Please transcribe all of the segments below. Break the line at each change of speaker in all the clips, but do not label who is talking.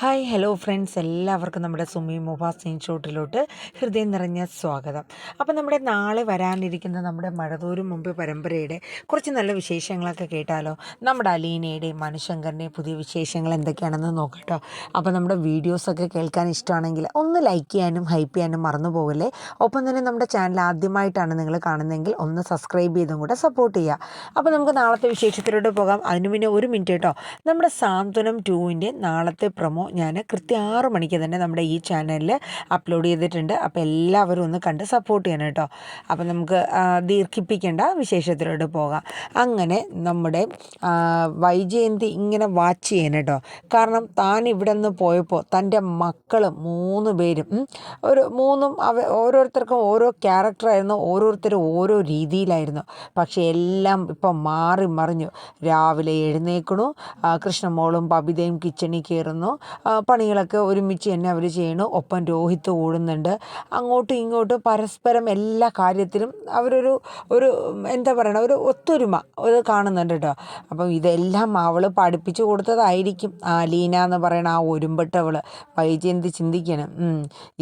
Hi hello friends, എല്ലാവർക്കും നമ്മുടെ സുമി മുബാസ് ഇൻഷോട്ടിലോട്ട് ഹൃദയം നിറഞ്ഞ സ്വാഗതം. അപ്പോൾ നമ്മുടെ നാളെ വരാനിരിക്കുന്ന നമ്മുടെ മഴതോരും മുമ്പ് പരമ്പരയുടെ കുറച്ച് നല്ല വിശേഷങ്ങളൊക്കെ കേട്ടാലോ. നമ്മുടെ അലീനയുടെയും മനുശങ്കറിൻ്റെയും പുതിയ വിശേഷങ്ങൾ എന്തൊക്കെയാണെന്ന് നോക്കട്ടോ. അപ്പോൾ നമ്മുടെ വീഡിയോസൊക്കെ കേൾക്കാൻ ഇഷ്ടമാണെങ്കിൽ ഒന്ന് ലൈക്ക് ചെയ്യാനും ഹൈപ്പ് ചെയ്യാനും മറന്നു പോകല്ലേ. ഒപ്പം തന്നെ നമ്മുടെ ചാനൽ ആദ്യമായിട്ടാണ് നിങ്ങൾ കാണുന്നതെങ്കിൽ ഒന്ന് സബ്സ്ക്രൈബ് ചെയ്തും കൂടെ സപ്പോർട്ട് ചെയ്യുക. അപ്പോൾ നമുക്ക് നാളത്തെ വിശേഷത്തിലോട്ട് പോകാം. അതിനു മുന്നേ ഒരു മിനിറ്റ് കേട്ടോ. നമ്മുടെ സാന്ത്വനം 2-ൻ്റെ നാളത്തെ പ്രൊമോ ഞാൻ കൃത്യം 6 മണിക്ക് തന്നെ നമ്മുടെ ഈ ചാനലിൽ അപ്ലോഡ് ചെയ്തിട്ടുണ്ട്. അപ്പോൾ എല്ലാവരും ഒന്ന് കണ്ട് സപ്പോർട്ട് ചെയ്യണം കേട്ടോ. അപ്പോൾ നമുക്ക് ദീർഘിപ്പിക്കേണ്ട വിശേഷത്തിലോട്ട് പോകാം. അങ്ങനെ നമ്മുടെ വൈജയന്തി ഇങ്ങനെ വാച്ച് ചെയ്യണം കേട്ടോ. കാരണം താൻ ഇവിടെ നിന്ന് പോയപ്പോൾ തൻ്റെ മക്കൾ 3 പേരും ഓരോരുത്തർക്കും ഓരോ ക്യാരക്ടറായിരുന്നു, ഓരോരുത്തരും ഓരോ രീതിയിലായിരുന്നു. പക്ഷേ എല്ലാം ഇപ്പം മാറി മറിഞ്ഞു. രാവിലെ എഴുന്നേൽക്കണു, കൃഷ്ണമോളും ബബിതയും കിച്ചണിൽ കയറുന്നു, പണികളൊക്കെ ഒരുമിച്ച് തന്നെ അവർ ചെയ്യണു. ഒപ്പം രോഹിത്ത് ഓടുന്നുണ്ട്. അങ്ങോട്ടും ഇങ്ങോട്ടും പരസ്പരം എല്ലാ കാര്യത്തിലും ഒരു എന്താ പറയണ ഒരു ഒത്തൊരുമ കാണുന്നുണ്ട് കേട്ടോ. അപ്പം ഇതെല്ലാം അവൾ പഠിപ്പിച്ചു കൊടുത്തതായിരിക്കും. ലീന എന്ന് പറയണ ആ ഒരുമ്പെട്ടവൾ വൈജയന്തി ചിന്തിക്കണം,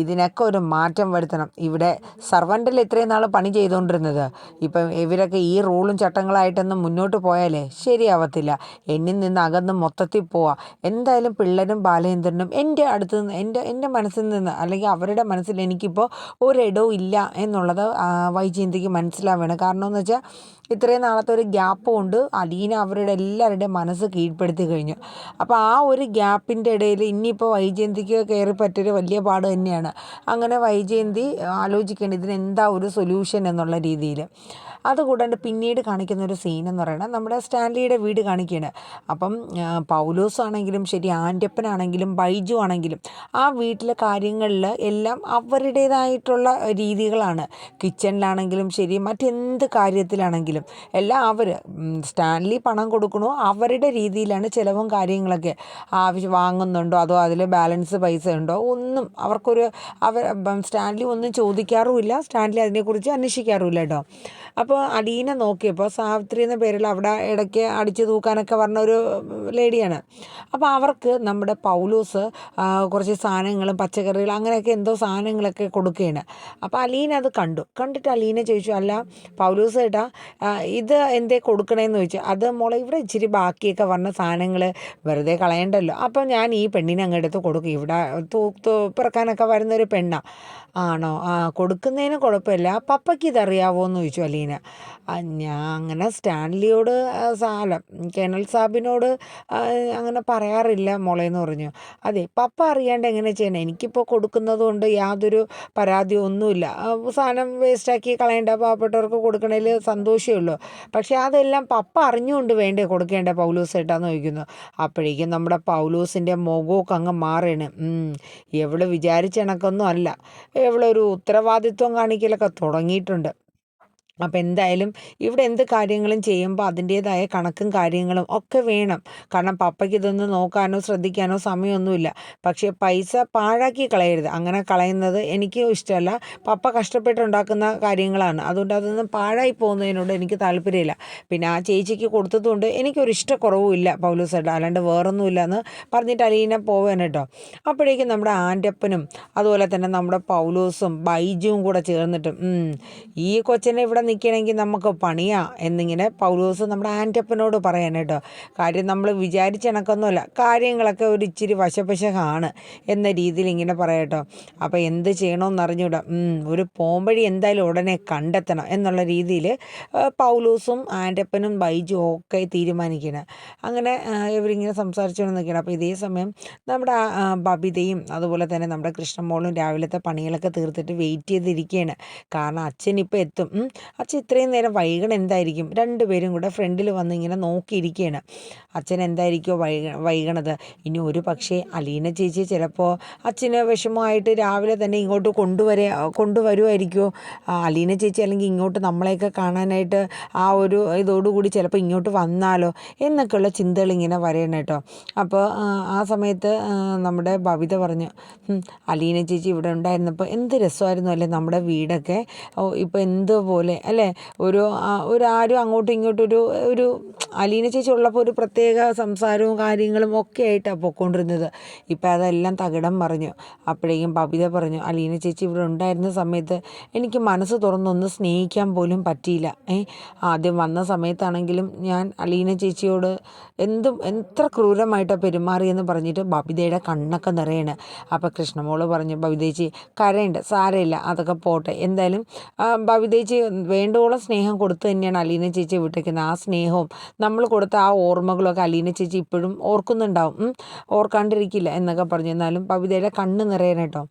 ഇതിനൊക്കെ ഒരു മാറ്റം വരുത്തണം. ഇവിടെ സർവൻ്റിൽ ഇത്രയും നാൾ പണി ചെയ്തുകൊണ്ടിരുന്നത്, ഇപ്പം ഇവരൊക്കെ ഈ റൂളും ചട്ടങ്ങളായിട്ടൊന്നും മുന്നോട്ട് പോയാലേ ശരിയാവത്തില്ല. എന്നിൽ നിന്ന് അകന്ന് മൊത്തത്തിൽ പോവാം. എന്തായാലും പിള്ളേരും ബാലേന്ദ്രനും എൻ്റെ അടുത്ത് നിന്ന് എൻ്റെ മനസ്സിൽ നിന്ന്, അല്ലെങ്കിൽ അവരുടെ മനസ്സിൽ എനിക്കിപ്പോൾ ഒരിടവും ഇല്ല എന്നുള്ളത് വൈജയന്തിക്ക് മനസ്സിലാവുകയാണ്. കാരണം എന്ന് വെച്ചാൽ ഇത്രയും നാളത്തെ ഒരു ഗ്യാപ്പ് കൊണ്ട് അലീന അവരുടെ എല്ലാവരുടെയും മനസ്സ് കീഴ്പ്പെടുത്തി കഴിഞ്ഞു. അപ്പോൾ ആ ഒരു ഗ്യാപ്പിൻ്റെ ഇടയിൽ ഇനിയിപ്പോൾ വൈജയന്തിക്ക് കയറി പറ്റിയൊരു വലിയ പാട് തന്നെയാണ്. അങ്ങനെ വൈജയന്തി ആലോചിക്കേണ്ടത് ഇതിനെന്താ ഒരു സൊല്യൂഷൻ എന്നുള്ള രീതിയിൽ. അതുകൂടാണ്ട് പിന്നീട് കാണിക്കുന്ന ഒരു സീൻ എന്ന് പറയുന്നത് നമ്മുടെ സ്റ്റാൻലിയുടെ വീട് കാണിക്കുകയാണ്. അപ്പം പൗലോസ് ആണെങ്കിലും ശരി, ആൻ്റപ്പനാണെങ്കിലും ബൈജു ആണെങ്കിലും ആ വീട്ടിലെ കാര്യങ്ങളിൽ എല്ലാം അവരുടേതായിട്ടുള്ള രീതികളാണ്. കിച്ചണിലാണെങ്കിലും ശരി, മറ്റെന്ത് കാര്യത്തിലാണെങ്കിലും എല്ലാം സ്റ്റാൻലി പണം കൊടുക്കണോ അവരുടെ രീതിയിലാണ് ചിലവും കാര്യങ്ങളൊക്കെ. വാങ്ങുന്നുണ്ടോ അതോ അതിൽ ബാലൻസ് പൈസ ഉണ്ടോ ഒന്നും സ്റ്റാൻലി ഒന്നും ചോദിക്കാറുമില്ല. സ്റ്റാൻലി അതിനെക്കുറിച്ച് അന്വേഷിക്കാറുമില്ല കേട്ടോ. അപ്പോൾ അലീന നോക്കിയപ്പോൾ സാവിത്രി എന്ന പേരിൽ അവിടെ ഇടയ്ക്ക് അടിച്ചു തൂക്കാനൊക്കെ പറഞ്ഞ ഒരു ലേഡിയാണ്. അപ്പോൾ അവർക്ക് നമ്മുടെ പൗലോസ് കുറച്ച് സാധനങ്ങളും പച്ചക്കറികൾ അങ്ങനെയൊക്കെ എന്തോ സാധനങ്ങളൊക്കെ കൊടുക്കുകയാണ്. അപ്പോൾ അലീന അത് കണ്ടിട്ട് അലീന ചോദിച്ചു, അല്ല പൗലോസ് ചേട്ടാ ഇത് എന്തേ കൊടുക്കണേന്ന് ചോദിച്ചു. അത് മോളെ ഇവിടെ ഇച്ചിരി ബാക്കിയൊക്കെ പറഞ്ഞ സാധനങ്ങൾ വെറുതെ കളയണ്ടല്ലോ, അപ്പോൾ ഞാൻ ഈ പെണ്ണിനെ അങ്ങെടുത്ത് കൊടുക്കും. ഇവിടെ പിറക്കാനൊക്കെ വരുന്നൊരു പെണ്ണാണ്. ആണോ? കൊടുക്കുന്നതിന് കുഴപ്പമില്ല, പപ്പയ്ക്ക് ഇതറിയാവോ എന്ന് ചോദിച്ചു അലീന. ഞാൻ അങ്ങനെ സ്റ്റാൻലിയോട് കേണൽ സാബിനോട് അങ്ങനെ പറയാറില്ല മോളേന്ന് പറഞ്ഞു. അതെ, പപ്പ അറിയാണ്ട് എങ്ങനെ ചെയ്യണം, എനിക്കിപ്പോൾ കൊടുക്കുന്നത് കൊണ്ട് യാതൊരു പരാതിയും ഒന്നുമില്ല. സാധനം വേസ്റ്റാക്കി കളയേണ്ട, പാവപ്പെട്ടവർക്ക് കൊടുക്കണതിൽ സന്തോഷമേ ഉള്ളൂ. പക്ഷേ അതെല്ലാം പപ്പ അറിഞ്ഞുകൊണ്ട് വേണ്ടേ കൊടുക്കേണ്ട പൗലോസ് ഏട്ടാന്ന് ചോദിക്കുന്നു. അപ്പോഴേക്കും നമ്മുടെ പൗലോസിൻ്റെ മുഖമൊക്കെ അങ്ങ് മാറേണ്. എവള് വിചാരിച്ച കണക്കൊന്നും അല്ല, എവളൊരു ഉത്തരവാദിത്വം കാണിക്കലൊക്കെ തുടങ്ങിയിട്ടുണ്ട്. അപ്പോൾ എന്തായാലും ഇവിടെ എന്ത് കാര്യങ്ങളും ചെയ്യുമ്പോൾ അതിൻ്റേതായ കണക്കും കാര്യങ്ങളും ഒക്കെ വേണം. കാരണം പപ്പയ്ക്ക് ഇതൊന്നും നോക്കാനോ ശ്രദ്ധിക്കാനോ സമയമൊന്നുമില്ല. പക്ഷേ പൈസ പാഴാക്കി കളയരുത്. അങ്ങനെ കളയുന്നത് എനിക്ക് ഇഷ്ടമല്ല. പപ്പ കഷ്ടപ്പെട്ടുണ്ടാക്കുന്ന കാര്യങ്ങളാണ്, അതുകൊണ്ട് അതൊന്നും പാഴായി പോകുന്നതിനോട് എനിക്ക് താല്പര്യമില്ല. പിന്നെ ആ ചേച്ചിക്ക് കൊടുത്തതുകൊണ്ട് എനിക്കൊരു ഇഷ്ടക്കുറവുമില്ല പൗലോസ് ചേട്ടാ, അല്ലാണ്ട് വേറൊന്നുമില്ല എന്ന് പറഞ്ഞിട്ട് അലീന പോവാൻ കേട്ടോ. അപ്പോഴേക്കും നമ്മുടെ ആൻ്റപ്പനും അതുപോലെ തന്നെ നമ്മുടെ പൗലോസും ബൈജുവും കൂടെ ചേർന്നിട്ട് ഈ കൊച്ചിനെ ഇവിടെ നിൽക്കണമെങ്കിൽ നമുക്ക് പണിയാ എന്നിങ്ങനെ പൗലോസ് നമ്മുടെ ആൻ്റപ്പനോട് പറയാൻ കേട്ടോ. കാര്യം നമ്മൾ വിചാരിച്ച കണക്കൊന്നുമല്ല, കാര്യങ്ങളൊക്കെ ഒരു ഇച്ചിരി വശപശകാണ് എന്ന രീതിയിൽ ഇങ്ങനെ പറയാട്ടോ. അപ്പോൾ എന്ത് ചെയ്യണമെന്ന് അറിഞ്ഞൂടാ, ഒരു പോംവഴി എന്തായാലും ഉടനെ കണ്ടെത്തണം എന്നുള്ള രീതിയിൽ പൗലോസും ആൻ്റപ്പനും ബൈജുവും ഒക്കെ തീരുമാനിക്കണം. അങ്ങനെ ഇവരിങ്ങനെ സംസാരിച്ചുകൊണ്ട് നിൽക്കണം. അപ്പോൾ ഇതേ സമയം നമ്മുടെ ബബിതയും അതുപോലെ തന്നെ നമ്മുടെ കൃഷ്ണമോളും രാവിലത്തെ പണികളൊക്കെ തീർത്തിട്ട് വെയിറ്റ് ചെയ്തിരിക്കുകയാണ്. കാരണം അച്ഛൻ ഇപ്പോൾ എത്തും. അച്ഛൻ ഇത്രയും നേരം വൈകണം എന്തായിരിക്കും. 2 പേരും കൂടെ ഫ്രണ്ടിൽ വന്ന് ഇങ്ങനെ നോക്കിയിരിക്കുകയാണ്. അച്ഛൻ എന്തായിരിക്കുമോ വൈകണത്. ഇനി ഒരു പക്ഷേ അലീന ചേച്ചി ചിലപ്പോൾ അച്ഛന് വിഷമമായിട്ട് രാവിലെ തന്നെ ഇങ്ങോട്ട് കൊണ്ടുവരുമായിരിക്കുമോ. അലീന ചേച്ചി അല്ലെങ്കിൽ ഇങ്ങോട്ട് നമ്മളെയൊക്കെ കാണാനായിട്ട് ആ ഒരു ഇതോടുകൂടി ചിലപ്പോൾ ഇങ്ങോട്ട് വന്നാലോ എന്നൊക്കെയുള്ള ചിന്തകൾ ഇങ്ങനെ വരണം കേട്ടോ. അപ്പോൾ ആ സമയത്ത് നമ്മുടെ ബബിത പറഞ്ഞു, അലീന ചേച്ചി ഇവിടെ ഉണ്ടായിരുന്നപ്പോൾ എന്ത് രസമായിരുന്നു അല്ലേ നമ്മുടെ വീടൊക്കെ. ഇപ്പോൾ എന്തുപോലെ അല്ലേ? ഒരു ആരും അങ്ങോട്ടും ഇങ്ങോട്ടും ഒരു അലീന ചേച്ചി ഉള്ളപ്പോൾ ഒരു പ്രത്യേക സംസാരവും കാര്യങ്ങളും ഒക്കെ ആയിട്ടാണ് പൊയ്ക്കൊണ്ടിരുന്നത്. ഇപ്പം അതെല്ലാം തകിടം മറിഞ്ഞു. അപ്പോഴേക്കും ബബിത പറഞ്ഞു, അലീന ചേച്ചി ഇവിടെ ഉണ്ടായിരുന്ന സമയത്ത് എനിക്ക് മനസ്സ് തുറന്നൊന്ന് സ്നേഹിക്കാൻ പോലും പറ്റിയില്ല. ആദ്യം വന്ന സമയത്താണെങ്കിലും ഞാൻ അലീന ചേച്ചിയോട് എത്ര ക്രൂരമായിട്ടാണ് പെരുമാറിയെന്ന് പറഞ്ഞിട്ട് ബബിതയുടെ കണ്ണൊക്കെ നിറയണ്. അപ്പോൾ കൃഷ്ണമോള് പറഞ്ഞു, ബബിതേച്ചി കരയണ്ട, സാരമില്ല, അതൊക്കെ പോട്ടെ. എന്തായാലും ബബിതേച്ചി വേണ്ടോളം സ്നേഹം കൊടുത്തു തന്നെയാണ് അലീന ചേച്ചിയെ വിട്ടേക്കുന്നത്. ആ സ്നേഹവും നമ്മൾ കൊടുത്ത ആ ഓർമ്മകളൊക്കെ അലീന ചേച്ചി ഇപ്പോഴും ഓർക്കുന്നുണ്ടാവും, ഓർക്കാണ്ടിരിക്കില്ല എന്നൊക്കെ പറഞ്ഞു. എന്നാലും ബബിതയുടെ കണ്ണ് നിറയണം കേട്ടോ.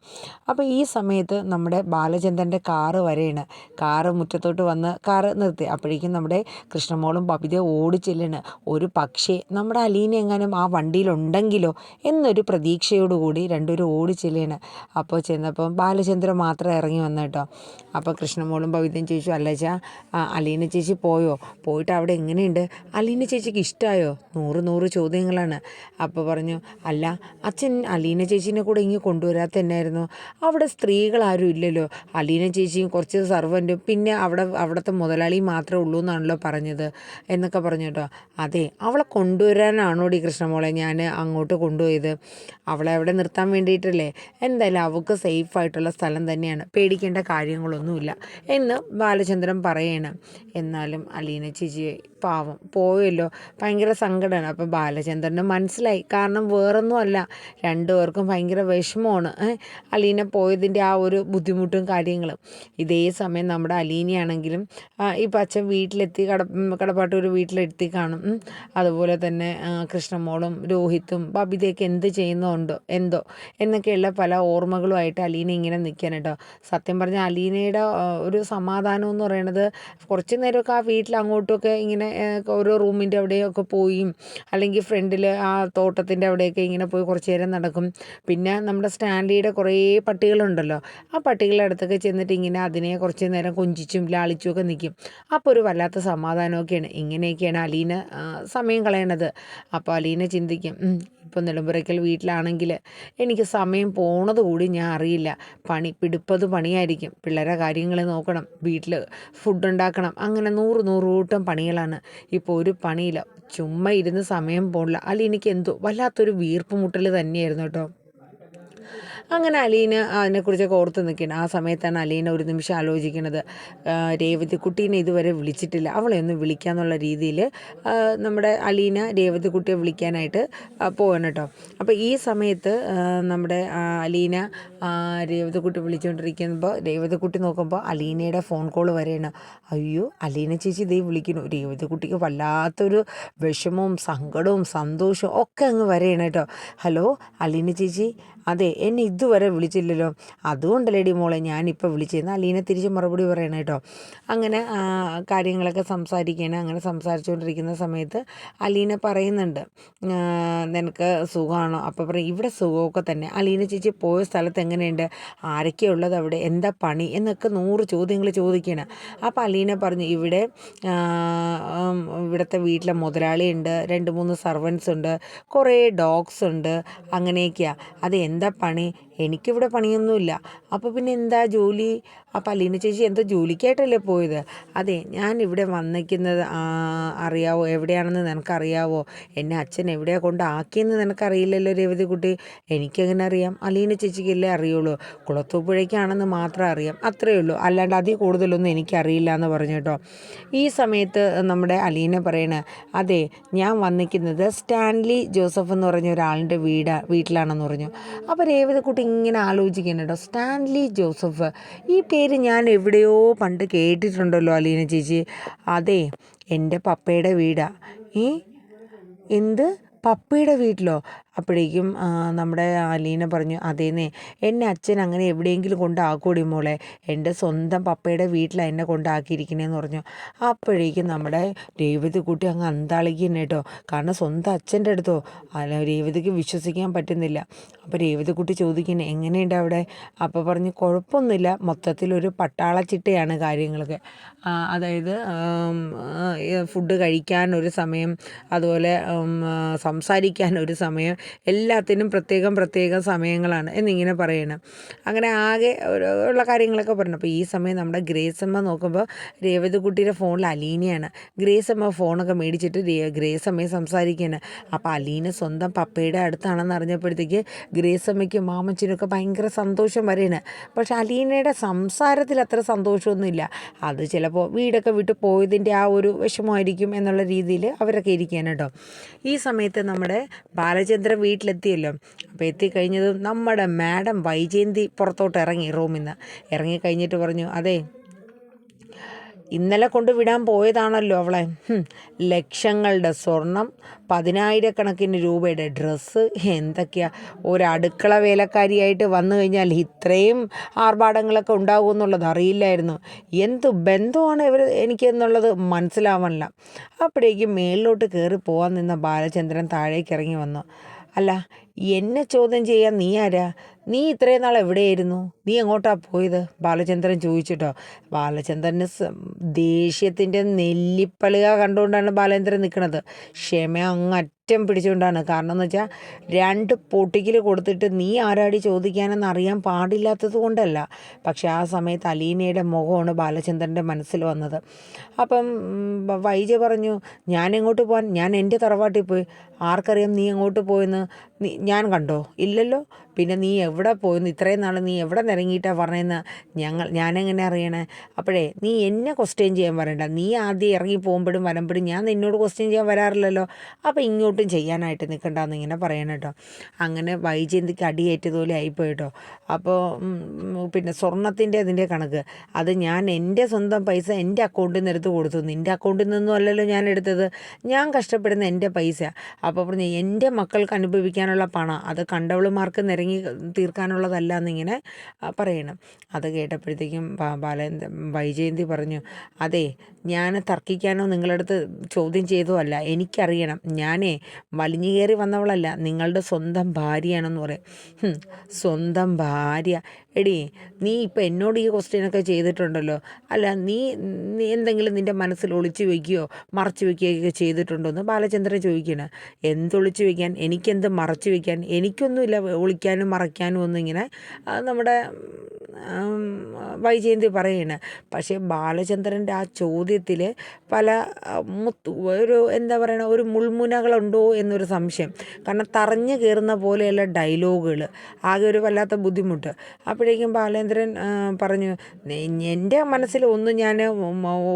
അപ്പോൾ ഈ സമയത്ത് നമ്മുടെ ബാലചന്ദ്രൻ്റെ കാറ് വരെയാണ്. കാറ് മുറ്റത്തോട്ട് വന്ന് കാറ് നിർത്തി. അപ്പോഴേക്കും നമ്മുടെ കൃഷ്ണമോളും ബബിത ഓടിച്ചെല്ലാണ്. ഒരു പക്ഷേ നമ്മുടെ അലീന എങ്ങാനും ആ വണ്ടിയിലുണ്ടെങ്കിലോ എന്നൊരു പ്രതീക്ഷയോടുകൂടി രണ്ടുപേരും ഓടിച്ചെല്ലാണ്. അപ്പോൾ ചെന്നപ്പം ബാലചന്ദ്രൻ മാത്രം ഇറങ്ങി വന്നു കേട്ടോ. അപ്പോൾ കൃഷ്ണമോളും ബബിതയും ചോദിച്ചു, അല്ലച്ചാ അലീന ചേച്ചി പോയിട്ട് അവിടെ എങ്ങനെയുണ്ട്? അലീന ചേച്ചിക്ക് ഇഷ്ടമായോ? 100 ചോദ്യങ്ങളാണ്. അപ്പോൾ പറഞ്ഞു, അല്ല അച്ഛൻ അലീന ചേച്ചീനെ കൂടെ ഇങ്ങ് കൊണ്ടുവരാത്ത തന്നെയായിരുന്നു. അവിടെ സ്ത്രീകളാരും ഇല്ലല്ലോ, അലീന ചേച്ചിയും കുറച്ച് സർവൻറ്റും പിന്നെ അവിടുത്തെ മുതലാളിയും മാത്രമേ ഉള്ളൂ എന്നാണല്ലോ പറഞ്ഞത് എന്നൊക്കെ പറഞ്ഞു കേട്ടോ. അതെ, അവളെ കൊണ്ടുവരാനാണോടി കൃഷ്ണമോളെ ഞാൻ അങ്ങോട്ട് കൊണ്ടുപോയത്? അവളെ അവിടെ നിർത്താൻ വേണ്ടിയിട്ടല്ലേ? എന്തായാലും അവൾക്ക് സേഫായിട്ടുള്ള സ്ഥലം തന്നെയാണ്, പേടിക്കേണ്ട കാര്യങ്ങളൊന്നുമില്ല എന്ന് ബാലചന്ദ്രൻ പറയണം. എന്നാലും അലീന ചേച്ചി പാവം പോയല്ലോ, ഭയങ്കര സങ്കടമാണ്. അപ്പോൾ ബാലചന്ദ്രന് മനസ്സിലായി. കാരണം വേറൊന്നുമല്ല, രണ്ടുപേർക്കും ഭയങ്കര വിഷമമാണ് അലീന പോയതിൻ്റെ ആ ഒരു ബുദ്ധിമുട്ടും കാര്യങ്ങളും. ഇതേ സമയം നമ്മുടെ അലീനയാണെങ്കിലും ഇപ്പം അച്ഛൻ വീട്ടിലെത്തി, കടപ്പാട്ടൂർ വീട്ടിലെത്തി കാണും. അതുപോലെ തന്നെ കൃഷ്ണമോളും രോഹിത്തും ബബിതയൊക്കെ എന്ത് ചെയ്യുന്നുണ്ടോ എന്തോ എന്നൊക്കെയുള്ള പല ഓർമ്മകളുമായിട്ട് അലീന ഇങ്ങനെ നിൽക്കാൻ കേട്ടോ. സത്യം പറഞ്ഞാൽ അലീനയുടെ ഒരു സമാധാനം എന്ന് പറയുന്നത് കുറച്ച് നേരമൊക്കെ ആ വീട്ടിൽ അങ്ങോട്ടുമൊക്കെ ഇങ്ങനെ ഓരോ റൂമിൻ്റെ അവിടെയൊക്കെ പോയി, അല്ലെങ്കിൽ ഫ്രണ്ടിൽ ആ തോട്ടത്തിൻ്റെ അവിടെയൊക്കെ ഇങ്ങനെ പോയി കുറച്ച് നേരം നടക്കും. പിന്നെ നമ്മുടെ സ്റ്റാൻലിയുടെ കുറേ പട്ടികളുണ്ടല്ലോ, ആ പട്ടികളുടെ അടുത്തൊക്കെ ചെന്നിട്ട് ഇങ്ങനെ അതിനെ കുറച്ച് നേരം കൊഞ്ചിച്ചും ലാളിച്ചും ഒക്കെ നിൽക്കും. അപ്പോൾ ഒരു വല്ലാത്ത സമാധാനമൊക്കെയാണ്. ഇങ്ങനെയൊക്കെയാണ് അലീന സമയം കളയണത്. അപ്പോൾ അലീന ചിന്തിക്കും, ഇപ്പോൾ നെടുമ്പുരയ്ക്കൽ വീട്ടിലാണെങ്കിൽ എനിക്ക് സമയം പോണത് കൂടി ഞാൻ അറിയില്ല. പിടിപ്പത് പണിയായിരിക്കും. പിള്ളേരെ കാര്യങ്ങൾ നോക്കണം, വീട്ടിൽ ഫുഡ് ഉണ്ടാക്കണം, അങ്ങനെ 100 കൂട്ടം പണികളാണ്. ഇപ്പോൾ ഒരു പണിയില്ല, ചുമ്മാ ഇരുന്ന് സമയം പോണില്ല. അലീനയ്ക്ക് എന്തോ വല്ലാത്തൊരു വീർപ്പ് മുട്ടൽ തന്നെയായിരുന്നു കേട്ടോ. അങ്ങനെ അലീന അതിനെക്കുറിച്ചൊക്കെ ഓർത്ത് നിൽക്കുകയാണ്. ആ സമയത്താണ് അലീന ഒരു നിമിഷം ആലോചിക്കുന്നത്, രേവതിക്കുട്ടീനെ ഇതുവരെ വിളിച്ചിട്ടില്ല, അവളെ ഒന്ന് വിളിക്കാന്നുള്ള രീതിയിൽ നമ്മുടെ അലീന രേവതിക്കുട്ടിയെ വിളിക്കാനായിട്ട് പോകണം കേട്ടോ. അപ്പോൾ ഈ സമയത്ത് നമ്മുടെ അലീന രേവതിക്കുട്ടി വിളിച്ചുകൊണ്ടിരിക്കുമ്പോൾ രേവതിക്കുട്ടി നോക്കുമ്പോൾ അലീനയുടെ ഫോൺ കോൾ വരെയാണ്. അയ്യോ, അലീന ചേച്ചി ഇതേ വിളിക്കുന്നു. രേവതിക്കുട്ടിക്ക് വല്ലാത്തൊരു വിഷമവും സങ്കടവും സന്തോഷവും ഒക്കെ അങ്ങ് വരെയാണ് കേട്ടോ. ഹലോ അലീന ചേച്ചി, അതെ എന്നെ ഇതുവരെ വിളിച്ചില്ലല്ലോ, അതുകൊണ്ടല്ലേടി മോളെ ഞാനിപ്പോൾ വിളിച്ചിരുന്നു. അലീന തിരിച്ച് മറുപടി പറയണം കേട്ടോ. അങ്ങനെ കാര്യങ്ങളൊക്കെ സംസാരിക്കുകയാണ്. അങ്ങനെ സംസാരിച്ചുകൊണ്ടിരിക്കുന്ന സമയത്ത് അലീന പറയുന്നുണ്ട്, നിനക്ക് സുഖമാണോ? അപ്പോൾ പറയും, ഇവിടെ സുഖമൊക്കെ തന്നെ. അലീന ചേച്ചി പോയ സ്ഥലത്ത് എങ്ങനെയുണ്ട്, ആരൊക്കെയാണ് ഉള്ളത് അവിടെ, എന്താ പണി എന്നൊക്കെ 100 ചോദ്യങ്ങൾ ചോദിക്കുകയാണ്. അപ്പോൾ അലീന പറഞ്ഞു, ഇവിടുത്തെ വീട്ടിലെ മുതലാളിയുണ്ട്, 2-3 സർവൻസ് ഉണ്ട്, കുറേ ഡോഗ്സ് ഉണ്ട്, അങ്ങനെയൊക്കെയാണ്. അത് എന്താ പണി? എനിക്കിവിടെ പണിയൊന്നുമില്ല. അപ്പോൾ പിന്നെ എന്താ ജോലി? അപ്പോൾ അലീന ചേച്ചി എന്തോ ജോലിക്കായിട്ടല്ലേ പോയത്? അതെ, ഞാൻ ഇവിടെ വന്നിരിക്കുന്നത് അറിയാവോ, എവിടെയാണെന്ന് നിനക്കറിയാവോ? എന്നെ അച്ഛൻ എവിടെയാണ് കൊണ്ടാക്കിയെന്ന് നിനക്കറിയില്ലല്ലോ രേവതിക്കുട്ടി. എനിക്കെങ്ങനെ അറിയാം? അലീന ചേച്ചിക്കല്ലേ അറിയുള്ളൂ. കുളത്തൂപ്പുഴയ്ക്കാണെന്ന് മാത്രം അറിയാം, അത്രയേ ഉള്ളൂ, അല്ലാണ്ട് അതിൽ കൂടുതലൊന്നും എനിക്കറിയില്ല എന്ന് പറഞ്ഞു കേട്ടോ. ഈ സമയത്ത് നമ്മുടെ അലീന പറയണേ, അതെ ഞാൻ വന്നിരിക്കുന്നത് സ്റ്റാൻലി ജോസഫ് എന്ന് പറഞ്ഞ ഒരാളുടെ വീട്ടിലാണെന്ന് പറഞ്ഞു. അപ്പോൾ രേവതിക്കുട്ടി ഇങ്ങനെ ആലോചിക്കണം കേട്ടോ, സ്റ്റാൻലി ജോസഫ്, ഈ പേര് ഞാൻ എവിടെയോ പണ്ട് കേട്ടിട്ടുണ്ടല്ലോ അലീന ചേച്ചി. അതെ, എൻ്റെ പപ്പയുടെ വീടാ. എന്ത്, പപ്പയുടെ വീട്ടിലോ? അപ്പോഴേക്കും നമ്മുടെ അലീന പറഞ്ഞു, അതേന്നേ, എന്നെ അച്ഛൻ അങ്ങനെ എവിടെയെങ്കിലും കൊണ്ടാക്കൂടി മോളെ, എൻ്റെ സ്വന്തം പപ്പയുടെ വീട്ടിലാണ് എന്നെ കൊണ്ടാക്കിയിരിക്കണേന്ന് പറഞ്ഞു. അപ്പോഴേക്കും നമ്മുടെ രേവതിക്കുട്ടി അങ്ങ് അന്താളിക്കുന്നു കേട്ടോ. കാരണം സ്വന്തം അച്ഛൻ്റെ അടുത്തോ, അല്ല രേവതിക്ക് വിശ്വസിക്കാൻ പറ്റുന്നില്ല. അപ്പോൾ രേവതിക്കുട്ടി ചോദിക്കുന്നത്, എങ്ങനെയുണ്ട് അവിടെ? അപ്പോൾ പറഞ്ഞു, കുഴപ്പമൊന്നുമില്ല, മൊത്തത്തിലൊരു പട്ടാളച്ചിട്ടയാണ് കാര്യങ്ങളൊക്കെ. അതായത് ഫുഡ് കഴിക്കാൻ ഒരു സമയം, അതുപോലെ സംസാരിക്കാൻ ഒരു സമയം, എല്ലാത്തിനും പ്രത്യേകം പ്രത്യേകം സമയങ്ങളാണ് എന്നിങ്ങനെ പറയണം. അങ്ങനെ ആകെ ഉള്ള കാര്യങ്ങളൊക്കെ പറഞ്ഞു. അപ്പോൾ ഈ സമയം നമ്മുടെ ഗ്രേസമ്മ നോക്കുമ്പോൾ രേവതിക്കുട്ടിയുടെ ഫോണിൽ അലീനയാണ്. ഗ്രേസമ്മ ഫോണൊക്കെ മേടിച്ചിട്ട് ഗ്രേസമ്മയെ സംസാരിക്കുകയാണ്. അപ്പോൾ അലീന സ്വന്തം പപ്പയുടെ അടുത്താണെന്ന് അറിഞ്ഞപ്പോഴത്തേക്ക് ഗ്രേസമ്മയ്ക്കും മാമച്ചനൊക്കെ ഭയങ്കര സന്തോഷം വരെയാണ്. പക്ഷെ അലീനയുടെ സംസാരത്തിൽ അത്ര സന്തോഷമൊന്നുമില്ല. അത് ചിലപ്പോൾ വീടൊക്കെ വിട്ട് പോയതിൻ്റെ ആ ഒരു വിഷമമായിരിക്കും എന്നുള്ള രീതിയിൽ അവരൊക്കെ ഇരിക്കുകയാണ് കേട്ടോ. ഈ സമയത്ത് നമ്മുടെ ബാലചന്ദ്രൻ വീട്ടിലെത്തിയല്ലോ. അപ്പോൾ എത്തിക്കഴിഞ്ഞതും നമ്മുടെ മാഡം വൈജയന്തി പുറത്തോട്ട് ഇറങ്ങി റൂമിൽ നിന്ന്. ഇറങ്ങിക്കഴിഞ്ഞിട്ട് പറഞ്ഞു, അതെ ഇന്നലെ കൊണ്ട് വിടാൻ പോയതാണല്ലോ അവളെ. ലക്ഷങ്ങളുടെ സ്വർണം, 10,000 രൂപയുടെ ഡ്രസ്സ്, എന്തൊക്കെയാ. ഒരു അടുക്കള വേലക്കാരിയായിട്ട് വന്നു കഴിഞ്ഞാൽ ഇത്രയും ആർഭാടങ്ങളൊക്കെ ഉണ്ടാകുമെന്നുള്ളത് അറിയില്ലായിരുന്നു. എന്ത് ബന്ധമാണ് ഇവർ എനിക്കെന്നുള്ളത് മനസ്സിലാവണില്ല. അപ്പോഴേക്കും മേളിലോട്ട് കയറി പോകാൻ നിന്ന ബാലചന്ദ്രൻ താഴേക്ക് ഇറങ്ങി വന്നു. അല്ല, എന്നെ ചോദ്യം ചെയ്യാൻ നീ ആരാ? നീ ഇത്രയും നാൾ എവിടെയായിരുന്നു? നീ എങ്ങോട്ടാണ് പോയത്? ബാലചന്ദ്രൻ ചോദിച്ചിട്ടോ. ബാലചന്ദ്രന് ദേഷ്യത്തിൻ്റെ നെല്ലിപ്പലക കണ്ടുകൊണ്ടാണ് ബാലേന്ദ്രൻ നിൽക്കുന്നത്. ക്ഷമ അങ്ങറ്റം പിടിച്ചുകൊണ്ടാണ്. കാരണം എന്ന് വെച്ചാൽ 2 പൊട്ടിക്കൽ കൊടുത്തിട്ട് നീ ആരാടി ചോദിക്കാനെന്ന് അറിയാൻ പാടില്ലാത്തത് കൊണ്ടല്ല. പക്ഷെ ആ സമയത്ത് അലീനയുടെ മുഖമാണ് ബാലചന്ദ്രൻ്റെ മനസ്സിൽ വന്നത്. അപ്പം വൈജ പറഞ്ഞു, ഞാൻ എങ്ങോട്ട് പോകാൻ? ഞാൻ എൻ്റെ തറവാട്ടിൽ പോയി. ആർക്കറിയാം നീ എങ്ങോട്ട് പോയെന്ന്? ഞാൻ കണ്ടോ? ഇല്ലല്ലോ. പിന്നെ നീ എവിടെ പോയെന്ന്? ഇത്രയും നാൾ നീ എവിടെ നിരങ്ങിയിട്ടാണ് പറഞ്ഞതെന്ന് ഞാനെങ്ങനെ അറിയണേ? അപ്പോഴേ നീ എന്നെ ക്വസ്റ്റ്യൻ ചെയ്യാൻ വരണ്ട. നീ ആദ്യം ഇറങ്ങി പോകുമ്പോഴും വരുമ്പോഴും ഞാൻ നിന്നോട് ക്വസ്റ്റ്യൻ ചെയ്യാൻ വരാറില്ലല്ലോ. അപ്പോൾ ഇങ്ങോട്ടും ചെയ്യാനായിട്ട് നിൽക്കണ്ടെന്ന് ഇങ്ങനെ പറയണം കേട്ടോ. അങ്ങനെ വൈജയന്തിക്ക് അടിയേറ്റതുപോലെ ആയിപ്പോയി കേട്ടോ. അപ്പോൾ പിന്നെ സ്വർണത്തിൻ്റെ അതിൻ്റെ കണക്ക് അത് ഞാൻ എൻ്റെ സ്വന്തം പൈസ എൻ്റെ അക്കൗണ്ടിൽ നിന്ന് എടുത്ത് കൊടുത്തു. നിൻ്റെ അക്കൗണ്ടിൽ നിന്നും അല്ലല്ലോ ഞാൻ എടുത്തത്. ഞാൻ കഷ്ടപ്പെടുന്ന എൻ്റെ പൈസ. അപ്പോൾ പറഞ്ഞു, എൻ്റെ മക്കൾക്ക് അനുഭവിക്കാനുള്ള പണം അത് കണ്ടവളുമാർക്ക് നിരങ്ങി തീർക്കാനുള്ളതല്ല എന്നിങ്ങനെ പറയണം. അത് കേട്ടപ്പോഴത്തേക്കും വൈജയന്തി പറഞ്ഞു, അതെ ഞാൻ തർക്കിക്കാനോ നിങ്ങളടുത്ത് ചോദ്യം ചെയ്തോ അല്ല. എനിക്കറിയണം, ഞാനേ വലിഞ്ഞു കയറി വന്നവളല്ല, നിങ്ങളുടെ സ്വന്തം ഭാര്യയാണെന്ന് പറയും. സ്വന്തം ഭാര്യ? എടി നീ ഇപ്പം എന്നോട് ഈ ക്വസ്റ്റ്യനൊക്കെ ചെയ്തിട്ടുണ്ടല്ലോ. അല്ല, നീ എന്തെങ്കിലും നിൻ്റെ മനസ്സിൽ ഒളിച്ചു വയ്ക്കുകയോ മറച്ചു വയ്ക്കുകയൊക്കെ ചെയ്തിട്ടുണ്ടോ എന്ന് ബാലചന്ദ്രൻ ചോദിക്കണം. എന്തൊളിച്ചു വയ്ക്കാൻ? എനിക്കെന്ത് മറച്ചു വയ്ക്കാൻ? എനിക്കൊന്നുമില്ല ഒളിക്കാനും മറയ്ക്കാനും ഒന്നും ഇങ്ങനെ നമ്മുടെ വൈജയന്തി പറയാണ്. പക്ഷേ ബാലചന്ദ്രൻ്റെ ആ ചോദ്യത്തിൽ പല ഒരു എന്താ പറയണ ഒരു മുൾമുനകളുണ്ടോ എന്നൊരു സംശയം. കാരണം തറഞ്ഞു കയറുന്ന പോലെയുള്ള ഡയലോഗുകൾ ആകെ ഒരു വല്ലാത്ത ബുദ്ധിമുട്ട്. അപ്പോഴേക്കും ബാലേന്ദ്രൻ പറഞ്ഞു, എൻ്റെ മനസ്സിൽ ഒന്നും ഞാൻ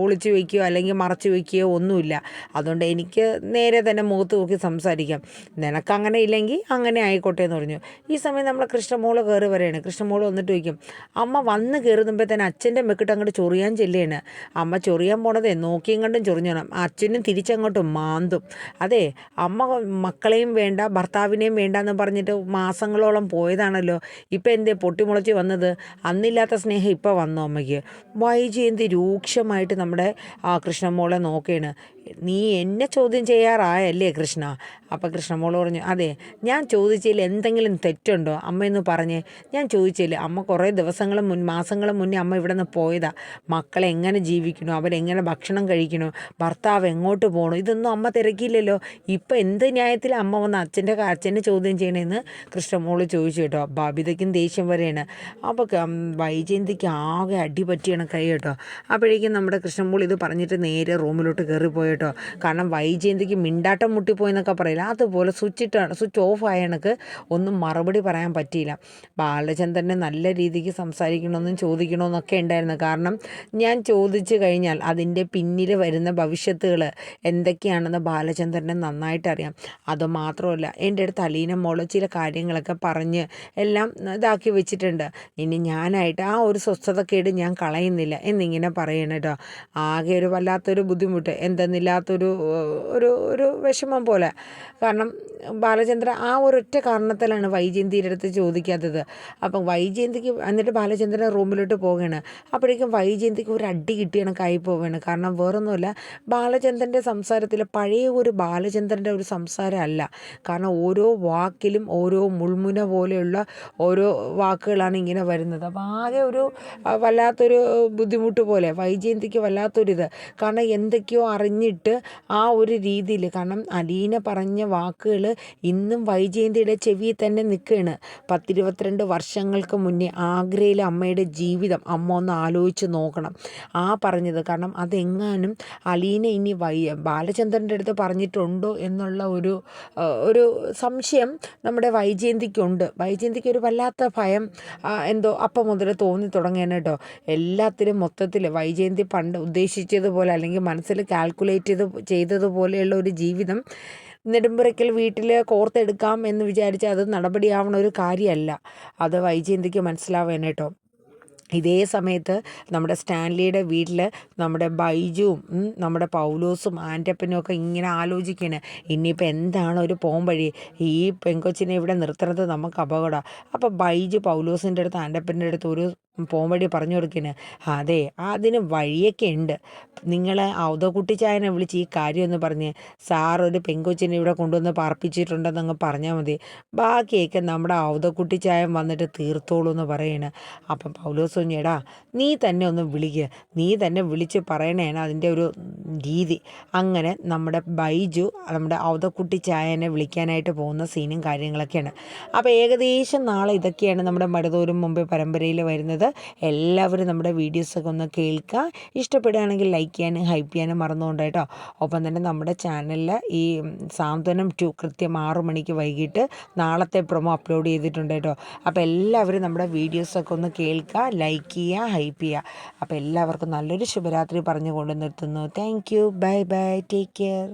ഒളിച്ചു വയ്ക്കുകയോ അല്ലെങ്കിൽ മറച്ചു വയ്ക്കുകയോ ഒന്നുമില്ല. അതുകൊണ്ട് എനിക്ക് നേരെ തന്നെ മുഖത്ത് നോക്കി സംസാരിക്കാം. നിനക്കങ്ങനെ ഇല്ലെങ്കിൽ അങ്ങനെ ആയിക്കോട്ടെ എന്ന് പറഞ്ഞു. ഈ സമയം നമ്മളെ കൃഷ്ണമോള് കയറി വരെയാണ്. കൃഷ്ണമോള് വന്നിട്ട് ചോദിക്കും, അമ്മ വന്ന് കയറുന്നുമ്പോൾ തന്നെ അച്ഛൻ്റെ മെക്കിട്ട് അങ്ങോട്ട് ചൊറിയാൻ ചെല്ലുകയാണ്. അമ്മ ചൊറിയാൻ പോണതേ നോക്കിയും കണ്ടും ചൊറിഞ്ഞോണം. അച്ഛനും തിരിച്ചങ്ങോട്ട് മാന്തും. അതെ, അമ്മ മക്കളെയും വേണ്ട ഭർത്താവിനെയും വേണ്ട എന്ന് പറഞ്ഞിട്ട് മാസങ്ങളോളം പോയതാണല്ലോ. ഇപ്പം എന്തേ പൊട്ടിമുളച്ച് വന്നത്? അന്നില്ലാത്ത സ്നേഹം ഇപ്പം വന്നോ അമ്മയ്ക്ക്? വൈജയന്തി രൂക്ഷമായിട്ട് നമ്മുടെ കൃഷ്ണമോളെ നോക്കുകയാണ്. നീ എന്നെ ചോദ്യം ചെയ്യാറായല്ലേ കൃഷ്ണ? അപ്പം കൃഷ്ണമോള് പറഞ്ഞു, അതെ ഞാൻ ചോദിച്ചതിൽ എന്തെങ്കിലും തെറ്റുണ്ടോ അമ്മയെന്ന് പറഞ്ഞേ. ഞാൻ ചോദിച്ചില്ല. അമ്മ കുറേ മാസങ്ങളും മുന്നേ അമ്മ ഇവിടെ നിന്ന് പോയതാ. മക്കളെ എങ്ങനെ ജീവിക്കണോ, അവരെങ്ങനെ ഭക്ഷണം കഴിക്കണോ, ഭർത്താവ് എങ്ങോട്ട് പോകണോ, ഇതൊന്നും അമ്മ തിരക്കിയില്ലല്ലോ. ഇപ്പം എന്ത് ന്യായത്തിൽ അമ്മ വന്ന് അച്ഛനെ ചോദ്യം ചെയ്യണമെന്ന് കൃഷ്ണമോള് ചോദിച്ചു കേട്ടോ. ബബിതയ്ക്കും ദേഷ്യം വരെയാണ്. അപ്പോൾ വൈജയന്തിക്ക് ആകെ അടിപറ്റിയാണ് കൈ കേട്ടോ. അപ്പോഴേക്കും നമ്മുടെ കൃഷ്ണമോൾ ഇത് പറഞ്ഞിട്ട് നേരെ റൂമിലോട്ട് കയറിപ്പോയി കേട്ടോ. കാരണം വൈജയന്തിക്ക് മിണ്ടാട്ടം മുട്ടിപ്പോയെന്നൊക്കെ പറയില്ല, അതുപോലെ സ്വിച്ച് ഓഫ് ആയ കണക്ക് ഒന്നും മറുപടി പറയാൻ പറ്റിയില്ല. ബാലചന്ദ്രനെ നല്ല രീതിക്ക് സംസാരിക്കണമെന്നും ചോദിക്കണമെന്നൊക്കെ ഉണ്ടായിരുന്നു. കാരണം ഞാൻ ചോദിച്ചു കഴിഞ്ഞാൽ അതിൻ്റെ പിന്നിൽ വരുന്ന ഭവിഷ്യത്തുകൾ എന്തൊക്കെയാണെന്ന് ബാലചന്ദ്രനെ നന്നായിട്ട് അറിയാം. അതുമാത്രമല്ല, എൻ്റെ അടുത്ത് അലീന മോള് ചില കാര്യങ്ങളൊക്കെ പറഞ്ഞ് എല്ലാം ഇതാക്കി വെച്ചിട്ടുണ്ട്. ഇനി ഞാനായിട്ട് ആ ഒരു സ്വസ്ഥതക്കേട് ഞാൻ കളയുന്നില്ല എന്നിങ്ങനെ പറയണം കേട്ടോ. ആകെ ഒരു വല്ലാത്തൊരു ബുദ്ധിമുട്ട്, എന്തെന്നില്ലാത്തൊരു ഒരു വിഷമം പോലെ. കാരണം ബാലചന്ദ്രൻ ആ ഒരൊറ്റ കാരണത്തിലാണ് വൈജയന്തിയുടെ അടുത്ത് ചോദിക്കാത്തത്. അപ്പം വൈജയന്തിക്ക് എന്നിട്ട് ബാലചന്ദ്രൻ റൂമിലോട്ട് പോവുകയാണ്. അപ്പോഴേക്കും വൈജയന്തിക്ക് ഒരു അടി കിട്ടിയ കണക്കായി പോവുകയാണ്. കാരണം വേറൊന്നുമല്ല, ബാലചന്ദ്രൻ്റെ സംസാരത്തിൽ പഴയ ഒരു ബാലചന്ദ്രൻ്റെ ഒരു സംസാരമല്ല. കാരണം ഓരോ വാക്കിലും ഓരോ മുൾമുന പോലെയുള്ള ഓരോ വാക്കുകളാണ് ഇങ്ങനെ വരുന്നത്. അപ്പോൾ ആകെ ഒരു വല്ലാത്തൊരു ബുദ്ധിമുട്ട് പോലെ വൈജയന്തിക്ക് വല്ലാത്തൊരിത്. കാരണം എന്തൊക്കെയോ പറഞ്ഞിട്ട് ആ ഒരു രീതിയിൽ, കാരണം അലീന പറഞ്ഞ വാക്കുകൾ ഇന്നും വൈജയന്തിയുടെ ചെവിയിൽ തന്നെ നിൽക്കുകയാണ്. 10-22 വർഷങ്ങൾക്ക് മുന്നേ ആഗ്രയിലെ അമ്മയുടെ ജീവിതം അമ്മ ഒന്ന് ആലോചിച്ച് നോക്കണം. ആ പറഞ്ഞത്, കാരണം അതെങ്ങാനും അലീന ഇനി ബാലചന്ദ്രൻ്റെ അടുത്ത് പറഞ്ഞിട്ടുണ്ടോ എന്നുള്ള ഒരു സംശയം നമ്മുടെ വൈജയന്തിക്കുണ്ട്. വൈജയന്തിക്ക് ഒരു വല്ലാത്ത ഭയം എന്തോ അപ്പം മുതൽ തോന്നി തുടങ്ങിയാണ് കേട്ടോ. എല്ലാത്തിലും മൊത്തത്തിൽ വൈജയന്തി പണ്ട് ഉദ്ദേശിച്ചതുപോലെ അല്ലെങ്കിൽ മനസ്സിൽ കാൽക്കുലേറ്റ് ചെയ്തതുപോലെയുള്ള ഒരു ജീവിതം നെടുമ്പുരയ്ക്കൽ വീട്ടിൽ കോർത്തെടുക്കാം എന്ന് വിചാരിച്ച് അത് നടപടിയാവണ ഒരു കാര്യമല്ല. അത് വൈജയന്തിക്ക് മനസ്സിലാവേണം കേട്ടോ. ഇതേ സമയത്ത് നമ്മുടെ സ്റ്റാൻലിയുടെ വീട്ടിൽ നമ്മുടെ ബൈജുവും നമ്മുടെ പൗലോസും ആൻ്റപ്പനും ഒക്കെ ഇങ്ങനെ ആലോചിക്കുകയാണ്, ഇനിയിപ്പോൾ എന്താണ് ഒരു വഴി, ഈ പെങ്കൊച്ചിനെ ഇവിടെ നിർത്തുന്നത് നമുക്ക് അപകടമാണ്. അപ്പോൾ ബൈജു പൗലോസിൻ്റെ അടുത്ത് ആൻ്റപ്പൻ്റെ അടുത്ത് ഒരു വഴി പറഞ്ഞു കൊടുക്കുന്നു. അതെ, അതിന് വഴിയൊക്കെ ഉണ്ട്. നിങ്ങൾ ഔതകുട്ടിച്ചായനെ വിളിച്ച് ഈ കാര്യമൊന്ന് പറഞ്ഞ് സാർ ഒരു പെങ്കൊച്ചിനെ ഇവിടെ കൊണ്ടുവന്ന് പാർപ്പിച്ചിട്ടുണ്ടെന്നങ്ങ് പറഞ്ഞാൽ മതി, ബാക്കിയൊക്കെ നമ്മുടെ ഔതകുട്ടിച്ചായൻ വന്നിട്ട് തീർത്തോളൂ എന്ന് പറയണ്. അപ്പം പൗലോസ് കുഞ്ഞേടാ, നീ തന്നെ ഒന്ന് വിളിക്കുക, നീ തന്നെ വിളിച്ച് പറയണേണ് അതിൻ്റെ ഒരു രീതി. അങ്ങനെ നമ്മുടെ ബൈജു നമ്മുടെ ഔതക്കുട്ടിച്ചായനെ വിളിക്കാനായിട്ട് പോകുന്ന സീനും കാര്യങ്ങളൊക്കെയാണ്. അപ്പോൾ ഏകദേശം നാളെ ഇതൊക്കെയാണ് നമ്മുടെ മടുതോരും മുമ്പേ പരമ്പരയിൽ വരുന്നത്. എല്ലാവരും നമ്മുടെ വീഡിയോസൊക്കെ ഒന്ന് കേൾക്കുക, ഇഷ്ടപ്പെടുകയാണെങ്കിൽ ലൈക്ക് ചെയ്യാനും ഹൈപ്പ് ചെയ്യാനും മറന്നുകൊണ്ട് കേട്ടോ. ഒപ്പം തന്നെ നമ്മുടെ ചാനലിൽ ഈ സാന്ത്വനം 2 കൃത്യം 6 മണിക്ക് വൈകിട്ട് നാളത്തെ പ്രൊമോ അപ്ലോഡ് ചെയ്തിട്ടുണ്ട് കേട്ടോ. അപ്പോൾ എല്ലാവരും നമ്മുടെ വീഡിയോസൊക്കെ ഒന്ന് കേൾക്കുക, ലൈക്ക് ചെയ്യുക, ഹൈപ്പ് ചെയ്യുക. അപ്പോൾ എല്ലാവർക്കും നല്ലൊരു ശുഭരാത്രി പറഞ്ഞുകൊണ്ട് നിർത്തുന്നു. Thank you, bye bye, take care.